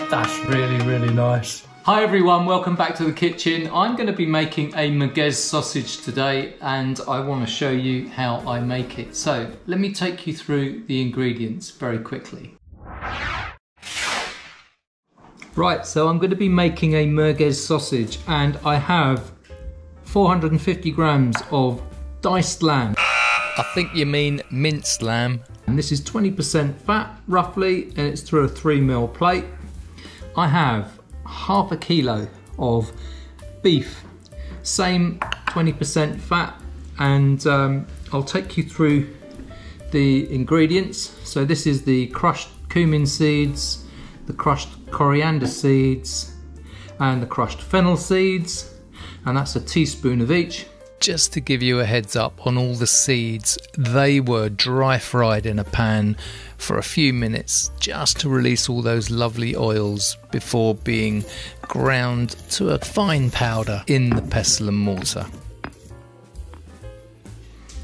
That's really, really nice. Hi everyone, welcome back to the kitchen. I'm going to be making a Merguez sausage today and I want to show you how I make it. So let me take you through the ingredients very quickly. Right, so I'm going to be making a Merguez sausage and I have 450 grams of diced lamb. I think you mean minced lamb. And this is 20% fat roughly, and it's through a 3mm plate. I have half a kilo of beef, same 20% fat, and I'll take you through the ingredients. So this is the crushed cumin seeds, the crushed coriander seeds, and the crushed fennel seeds, and that's a teaspoon of each. Just to give you a heads up on all the seeds, they were dry fried in a pan for a few minutes just to release all those lovely oils before being ground to a fine powder in the pestle and mortar.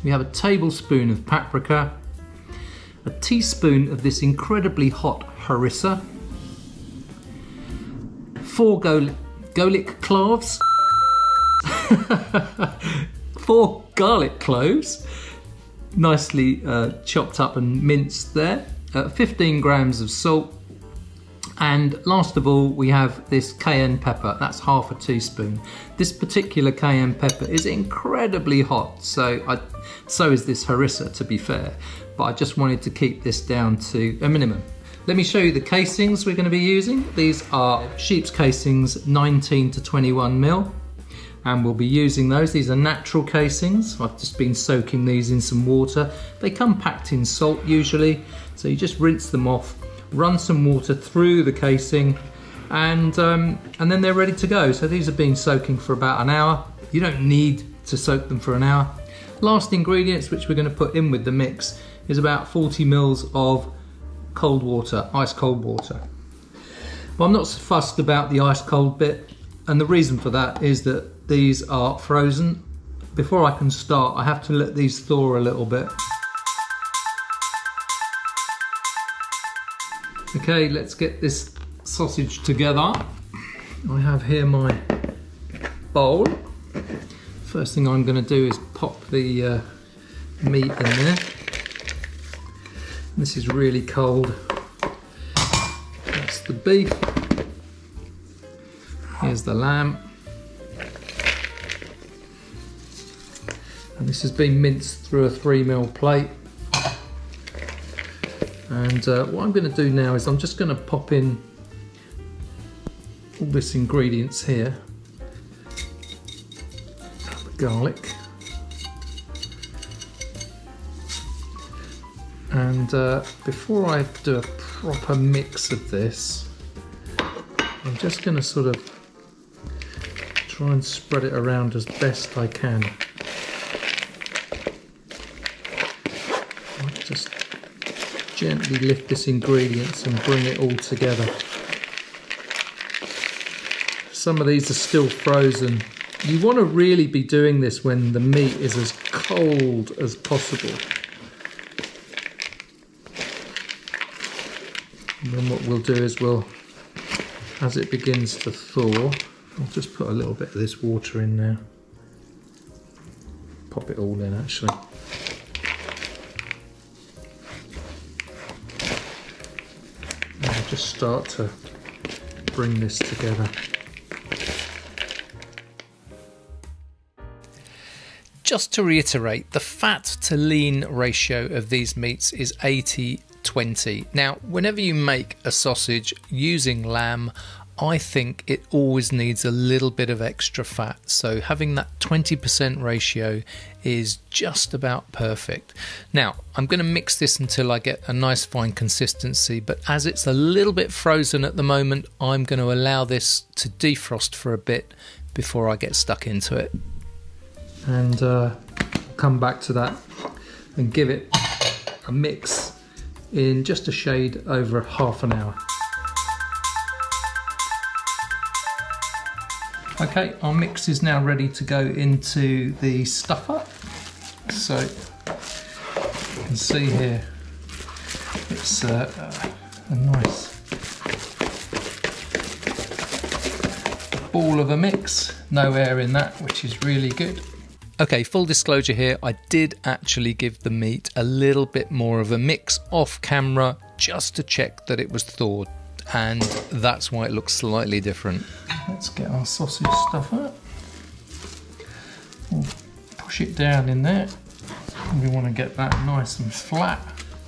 We have a tablespoon of paprika, a teaspoon of this incredibly hot harissa, 4 garlic cloves, 4 garlic cloves, nicely chopped up and minced there, 15 grams of salt, and last of all we have this cayenne pepper, that's half a teaspoon. This particular cayenne pepper is incredibly hot, so is this harissa to be fair, but I just wanted to keep this down to a minimum. Let me show you the casings we're going to be using. These are sheep's casings, 19 to 21mm. And we'll be using those. These are natural casings. I've just been soaking these in some water. They come packed in salt usually, so you just rinse them off, run some water through the casing, and then they're ready to go. So these have been soaking for about an hour. You don't need to soak them for an hour. Last ingredients which we're going to put in with the mix is about 40 mils of cold water, ice cold water. But I'm not so fussed about the ice cold bit, and the reason for that is that these are frozen. Before I can start, I have to let these thaw a little bit. Okay, let's get this sausage together. I have here my bowl. First thing I'm going to do is pop the meat in there. This is really cold. That's the beef. Here's the lamb. And this has been minced through a 3mm plate. And what I'm going to do now is I'm just going to pop in all this ingredients here. The garlic. And before I do a proper mix of this, I'm just going to sort of try and spread it around as best I can. Just gently lift this ingredients and bring it all together. Some of these are still frozen. You want to really be doing this when the meat is as cold as possible. And then what we'll do is as it begins to thaw, I'll just put a little bit of this water in there. Pop it all in actually. Just start to bring this together. Just to reiterate, the fat to lean ratio of these meats is 80-20. Now, whenever you make a sausage using lamb, I think it always needs a little bit of extra fat, so having that 20% ratio is just about perfect. Now, I'm going to mix this until I get a nice fine consistency, but as it's a little bit frozen at the moment, I'm going to allow this to defrost for a bit before I get stuck into it. And come back to that and give it a mix in just a shade over half an hour. Okay, our mix is now ready to go into the stuffer. So you can see here, it's a nice ball of a mix. No air in that, which is really good. Okay, full disclosure here, I did actually give the meat a little bit more of a mix off camera just to check that it was thawed, and that's why it looks slightly different. Let's get our sausage stuff up. We'll push it down in there. We want to get that nice and flat,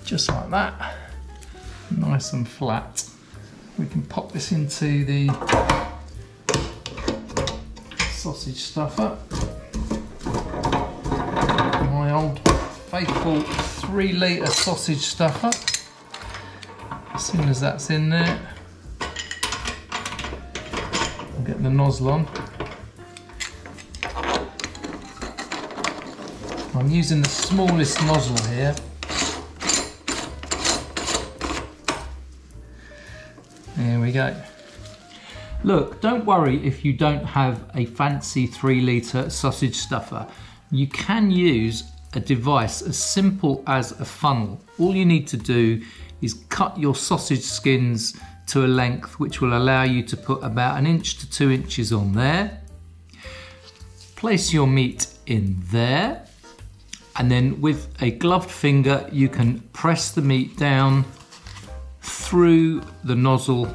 just like that. Nice and flat. We can pop this into the sausage stuffer. My old faithful 3 litre sausage stuffer. As soon as that's in there, I'll get the nozzle on. I'm using the smallest nozzle here. There we go. Look, don't worry if you don't have a fancy 3 litre sausage stuffer. You can use a device as simple as a funnel. All you need to do is cut your sausage skins to a length which will allow you to put about 1 inch to 2 inches on there. Place your meat in there, and then with a gloved finger you can press the meat down through the nozzle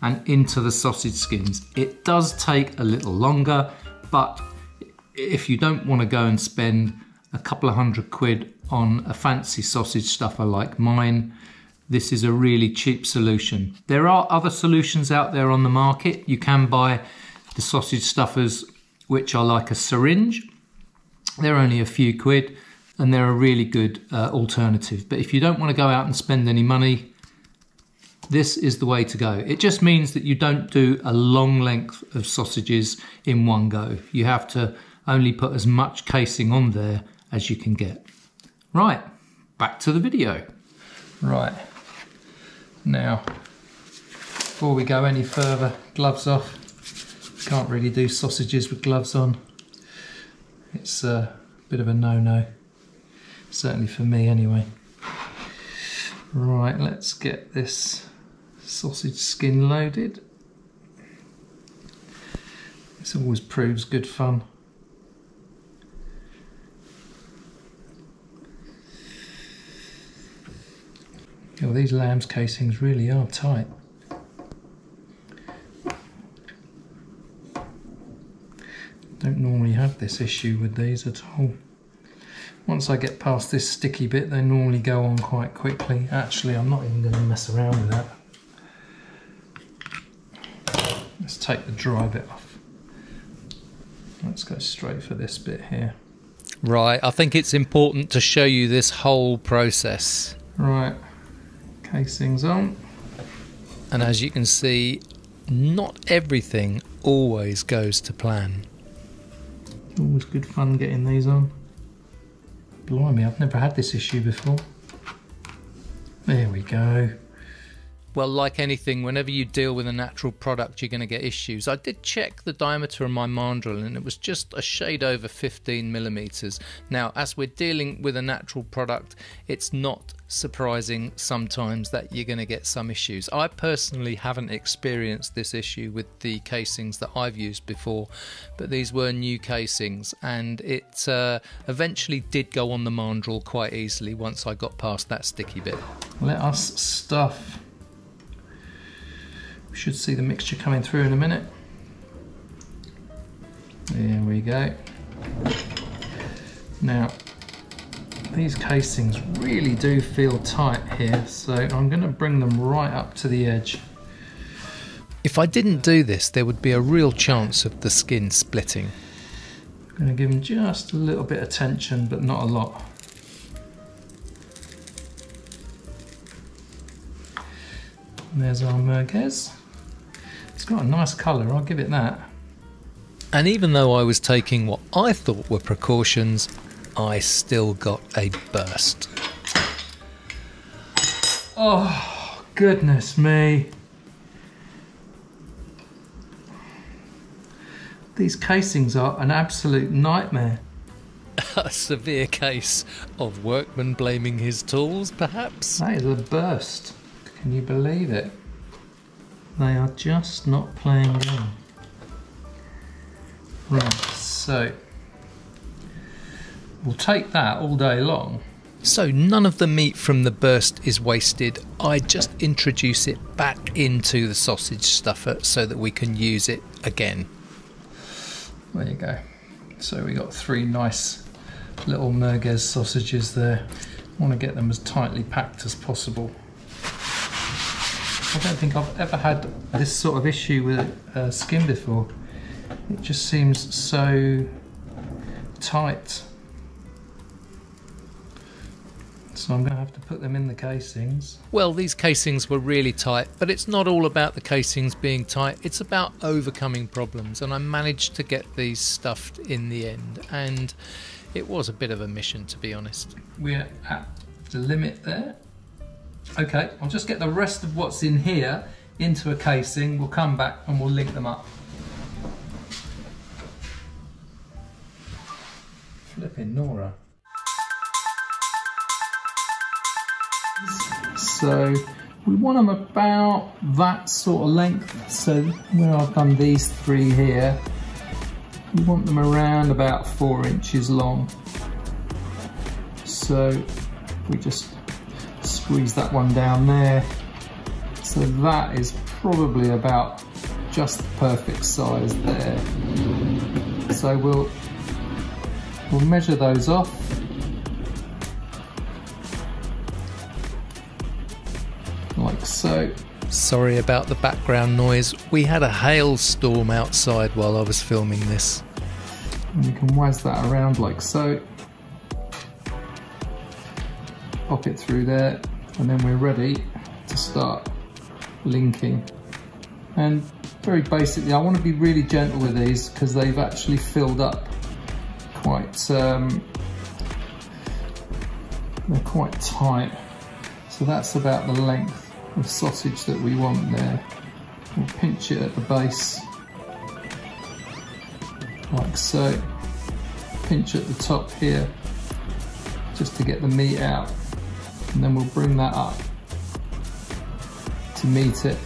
and into the sausage skins. It does take a little longer, but if you don't want to go and spend a couple of £100 on a fancy sausage stuffer like mine, this is a really cheap solution. There are other solutions out there on the market. You can buy the sausage stuffers which are like a syringe. They're only a few quid and they're a really good alternative. But if you don't want to go out and spend any money, this is the way to go. It just means that you don't do a long length of sausages in one go. You have to only put as much casing on there as you can get. Right, back to the video. Right, now, before we go any further, gloves off. Can't really do sausages with gloves on. It's a bit of a no-no, certainly for me anyway. Right, let's get this sausage skin loaded. This always proves good fun. Oh, these lamb's casings really are tight. Don't normally have this issue with these at all. Once I get past this sticky bit, they normally go on quite quickly. Actually, I'm not even going to mess around with that. Let's take the dry bit off. Let's go straight for this bit here. Right, I think it's important to show you this whole process. Right, casings on. And as you can see, not everything always goes to plan. Always good fun getting these on. Blimey, I've never had this issue before. There we go. Well, like anything, whenever you deal with a natural product, you're going to get issues. I did check the diameter of my mandrel and it was just a shade over 15 millimeters. Now, as we're dealing with a natural product, it's not surprising sometimes that you're going to get some issues. I personally haven't experienced this issue with the casings that I've used before, but these were new casings and it eventually did go on the mandrel quite easily once I got past that sticky bit. Let us stuff. We should see the mixture coming through in a minute. There we go. Now, these casings really do feel tight here, so I'm going to bring them right up to the edge. If I didn't do this, there would be a real chance of the skin splitting. I'm going to give them just a little bit of tension, but not a lot. And there's our merguez. It's got a nice colour, I'll give it that. And even though I was taking what I thought were precautions, I still got a burst. Oh, goodness me. These casings are an absolute nightmare. A severe case of workman blaming his tools, perhaps? That is a burst. Can you believe it? They are just not playing around. Right, so we'll take that all day long. So none of the meat from the burst is wasted. I just introduce it back into the sausage stuffer so that we can use it again. There you go. So we got 3 nice little Merguez sausages there. I want to get them as tightly packed as possible. I don't think I've ever had this sort of issue with skin before. It just seems so tight. So I'm going to have to put them in the casings. Well, these casings were really tight, but it's not all about the casings being tight. It's about overcoming problems, and I managed to get these stuffed in the end. And it was a bit of a mission, to be honest. We're at the limit there. Okay, I'll just get the rest of what's in here into a casing. We'll come back and we'll link them up. Flipping Nora. So we want them about that sort of length. So where I've done these 3 here, we want them around about 4 inches long. So we just squeeze that one down there. So that is probably about just the perfect size there. So we'll measure those off. Like so. Sorry about the background noise. We had a hailstorm outside while I was filming this. And you can wazz that around like so. Pop it through there, and then we're ready to start linking. And very basically, I want to be really gentle with these because they've actually filled up quite, they're quite tight. So that's about the length of sausage that we want there. We'll pinch it at the base, like so. Pinch at the top here, just to get the meat out. And then we'll bring that up to meet it.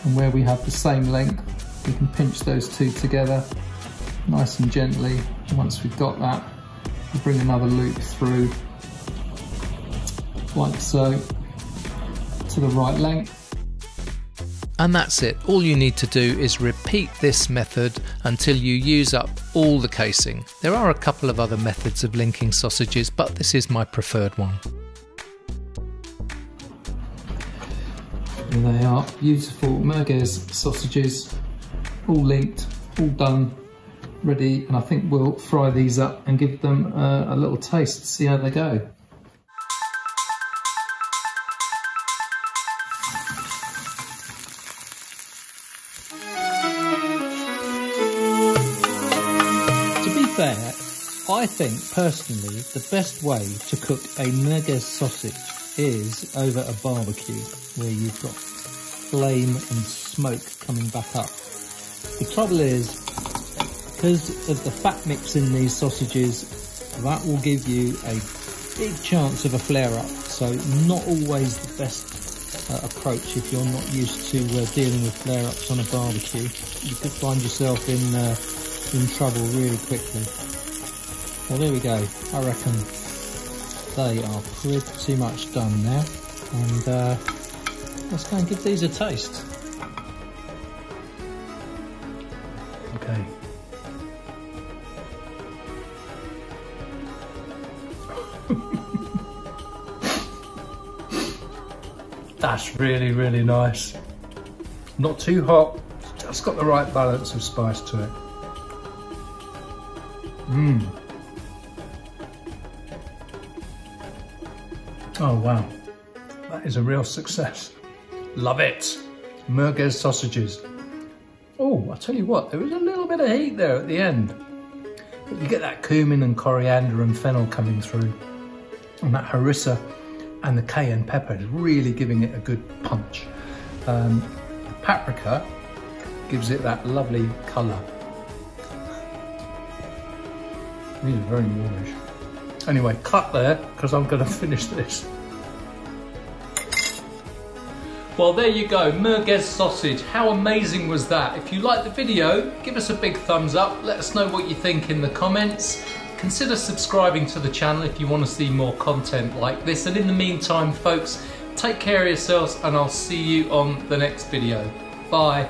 And where we have the same length, we can pinch those 2 together, nice and gently. Once we've got that, we'll bring another loop through, like so, to the right length. And that's it. All you need to do is repeat this method until you use up all the casing. There are a couple of other methods of linking sausages, but this is my preferred one. Here they are, beautiful Merguez sausages, all linked, all done, ready, and I think we'll fry these up and give them a little taste to see how they go. Fair, I think personally the best way to cook a Merguez sausage is over a barbecue where you've got flame and smoke coming back up. The trouble is, because of the fat mix in these sausages, that will give you a big chance of a flare up, so not always the best approach if you're not used to dealing with flare ups on a barbecue. You could find yourself in trouble really quickly. Well, there we go. I reckon they are pretty much done now, and let's go and give these a taste. Okay. That's really, really nice. Not too hot, just got the right balance of spice to it. Mmm. Oh wow, that is a real success. Love it. Merguez sausages. Oh, I'll tell you what, there was a little bit of heat there at the end. But you get that cumin and coriander and fennel coming through. And that harissa and the cayenne pepper is really giving it a good punch. The paprika gives it that lovely colour. These are very Moorish. Anyway, cut there, because I'm going to finish this. Well, there you go, Merguez sausage. How amazing was that? If you liked the video, give us a big thumbs up. Let us know what you think in the comments. Consider subscribing to the channel if you want to see more content like this. And in the meantime, folks, take care of yourselves and I'll see you on the next video. Bye.